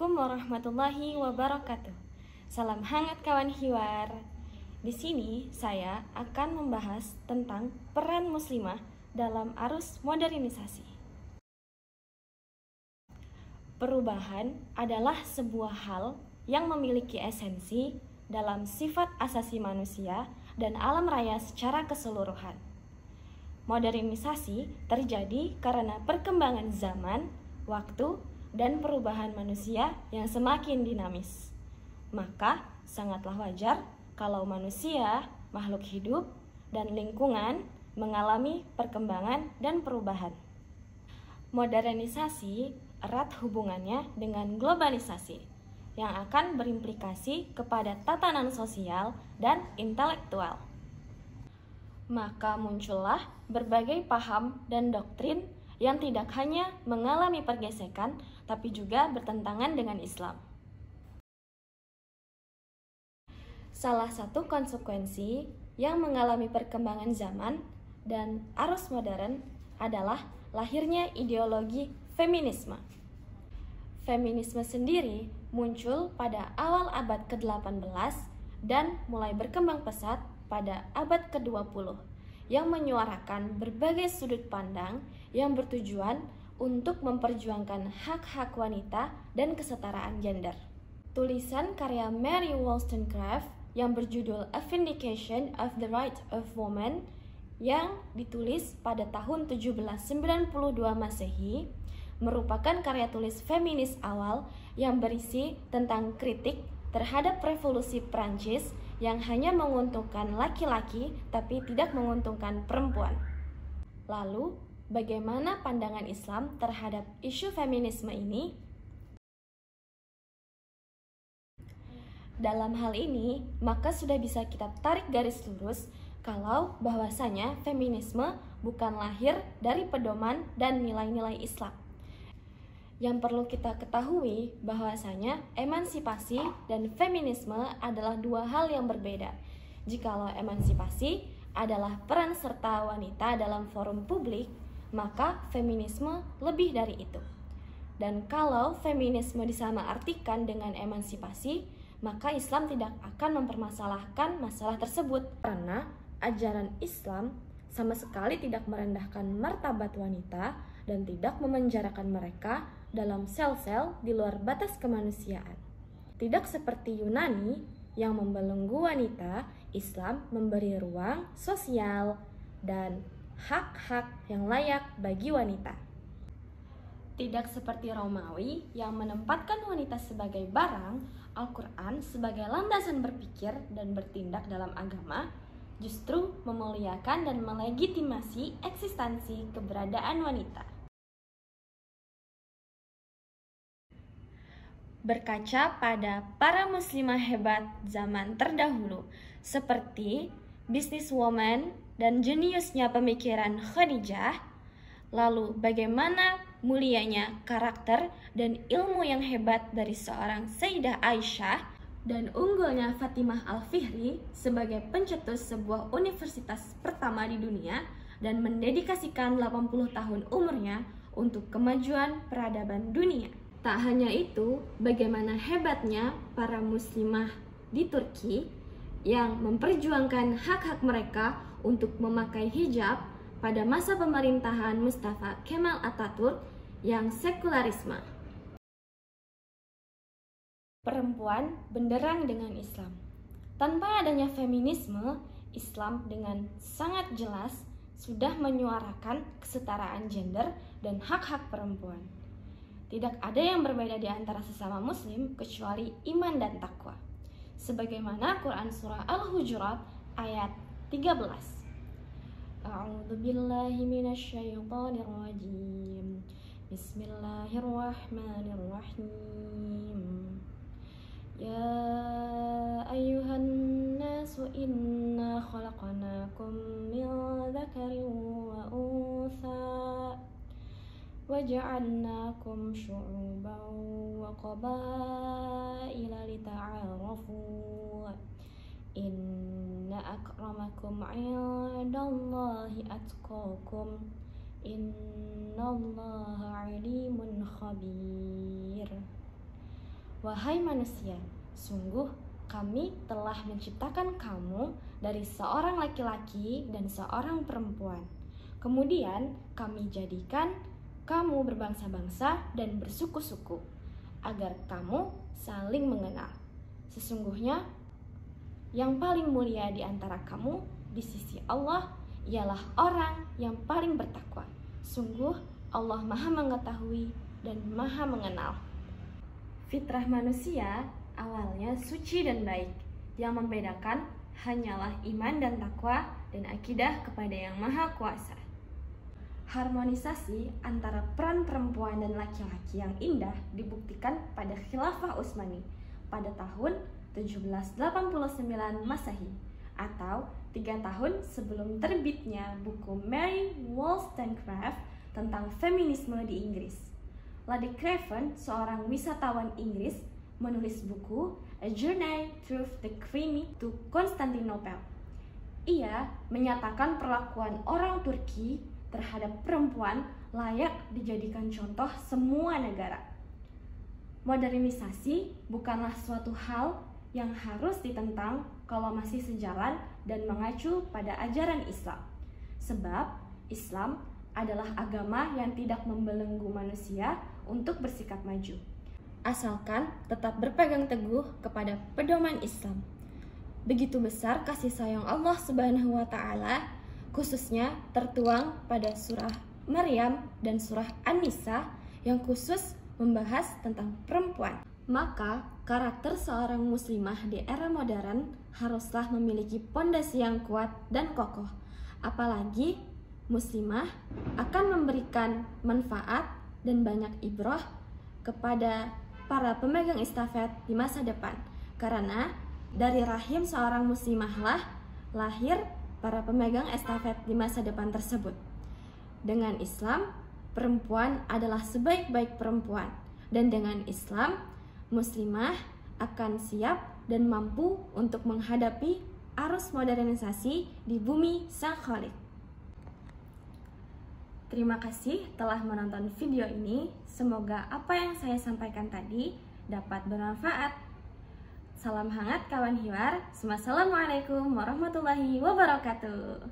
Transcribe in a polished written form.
Assalamualaikum warahmatullahi wabarakatuh. Salam hangat kawan hiwar. Di sini saya akan membahas tentang peran muslimah dalam arus modernisasi. Perubahan adalah sebuah hal yang memiliki esensi dalam sifat asasi manusia dan alam raya secara keseluruhan. Modernisasi terjadi karena perkembangan zaman, waktu, dan perubahan manusia yang semakin dinamis. Maka sangatlah wajar kalau manusia, makhluk hidup, dan lingkungan mengalami perkembangan dan perubahan. Modernisasi erat hubungannya dengan globalisasi yang akan berimplikasi kepada tatanan sosial dan intelektual. Maka muncullah berbagai paham dan doktrin yang tidak hanya mengalami pergesekan, tapi juga bertentangan dengan Islam. Salah satu konsekuensi yang mengalami perkembangan zaman dan arus modern adalah lahirnya ideologi feminisme. Feminisme sendiri muncul pada awal abad ke-18 dan mulai berkembang pesat pada abad ke-20 yang menyuarakan berbagai sudut pandang yang bertujuan untuk memperjuangkan hak-hak wanita dan kesetaraan gender. Tulisan karya Mary Wollstonecraft yang berjudul A Vindication of the Right of Woman yang ditulis pada tahun 1792 Masehi merupakan karya tulis feminis awal yang berisi tentang kritik terhadap revolusi Prancis yang hanya menguntungkan laki-laki tapi tidak menguntungkan perempuan. Lalu, bagaimana pandangan Islam terhadap isu feminisme ini? Dalam hal ini, maka sudah bisa kita tarik garis lurus kalau bahwasanya feminisme bukan lahir dari pedoman dan nilai-nilai Islam. Yang perlu kita ketahui bahwasanya emansipasi dan feminisme adalah dua hal yang berbeda. Jikalau emansipasi adalah peran serta wanita dalam forum publik, maka feminisme lebih dari itu. Dan kalau feminisme disamaartikan dengan emansipasi, maka Islam tidak akan mempermasalahkan masalah tersebut karena ajaran Islam sama sekali tidak merendahkan martabat wanita dan tidak memenjarakan mereka dalam sel-sel di luar batas kemanusiaan. Tidak seperti Yunani yang membelenggu wanita, Islam memberi ruang sosial dan hak-hak yang layak bagi wanita. Tidak seperti Romawi yang menempatkan wanita sebagai barang, Al-Quran sebagai landasan berpikir dan bertindak dalam agama justru memuliakan dan melegitimasi eksistensi keberadaan wanita. Berkaca pada para muslimah hebat zaman terdahulu seperti businesswoman dan jeniusnya pemikiran Khadijah, lalu bagaimana mulianya karakter dan ilmu yang hebat dari seorang Sayyidah Aisyah dan unggulnya Fatimah Al-Fihri sebagai pencetus sebuah universitas pertama di dunia dan mendedikasikan 80 tahun umurnya untuk kemajuan peradaban dunia. Tak hanya itu, bagaimana hebatnya para muslimah di Turki yang memperjuangkan hak-hak mereka untuk memakai hijab pada masa pemerintahan Mustafa Kemal Atatürk yang sekularisme. Perempuan benderang dengan Islam. Tanpa adanya feminisme, Islam dengan sangat jelas sudah menyuarakan kesetaraan gender dan hak-hak perempuan. Tidak ada yang berbeda di antara sesama muslim kecuali iman dan takwa. Sebagaimana Quran surah Al-Hujurat ayat 13. A'udzu billahi minasyaitonir rajim. Bismillahirrahmanirrahim. Ya ayyuhan nasu inna khalaqnakum min dzakarin wa untha وَجَعَلْنَاكُمْ شُعُوبًا وَقَبَائِلَ لِتَعَارَفُوا إِنَّ أَكْرَمَكُمْ عِندَ اللَّهِ أَتْقَاكُمْ إِنَّ اللَّهَ عَلِيمٌ خَبِيرٌ. Wahai manusia, sungguh kami telah menciptakan kamu dari seorang laki-laki dan seorang perempuan. Kemudian kami jadikan kamu berbangsa-bangsa dan bersuku-suku, agar kamu saling mengenal. Sesungguhnya yang paling mulia di antara kamu di sisi Allah ialah orang yang paling bertakwa. Sungguh Allah Maha Mengetahui dan Maha Mengenal. Fitrah manusia awalnya suci dan baik. Yang membedakan hanyalah iman dan takwa dan akidah kepada Yang Maha Kuasa. Harmonisasi antara peran perempuan dan laki-laki yang indah dibuktikan pada Khilafah Utsmani pada tahun 1789 Masehi, atau 3 tahun sebelum terbitnya buku Mary Wollstonecraft tentang feminisme di Inggris. Lady Craven, seorang wisatawan Inggris, menulis buku A Journey Through the Crimea to Constantinople. Ia menyatakan perlakuan orang Turki terhadap perempuan layak dijadikan contoh semua negara. Modernisasi bukanlah suatu hal yang harus ditentang kalau masih sejalan dan mengacu pada ajaran Islam. Sebab Islam adalah agama yang tidak membelenggu manusia untuk bersikap maju, asalkan tetap berpegang teguh kepada pedoman Islam. Begitu besar kasih sayang Allah Subhanahu wa Ta'ala, khususnya tertuang pada surah Maryam dan surah An-Nisa yang khusus membahas tentang perempuan. Maka karakter seorang muslimah di era modern haruslah memiliki pondasi yang kuat dan kokoh. Apalagi muslimah akan memberikan manfaat dan banyak ibrah kepada para pemegang estafet di masa depan. Karena dari rahim seorang muslimahlah lahir para pemegang estafet di masa depan tersebut. Dengan Islam, perempuan adalah sebaik-baik perempuan, dan dengan Islam, muslimah akan siap dan mampu untuk menghadapi arus modernisasi di bumi Sang Khalik. Terima kasih telah menonton video ini. Semoga apa yang saya sampaikan tadi dapat bermanfaat. Salam hangat kawan hiwar. Wassalamualaikum warahmatullahi wabarakatuh.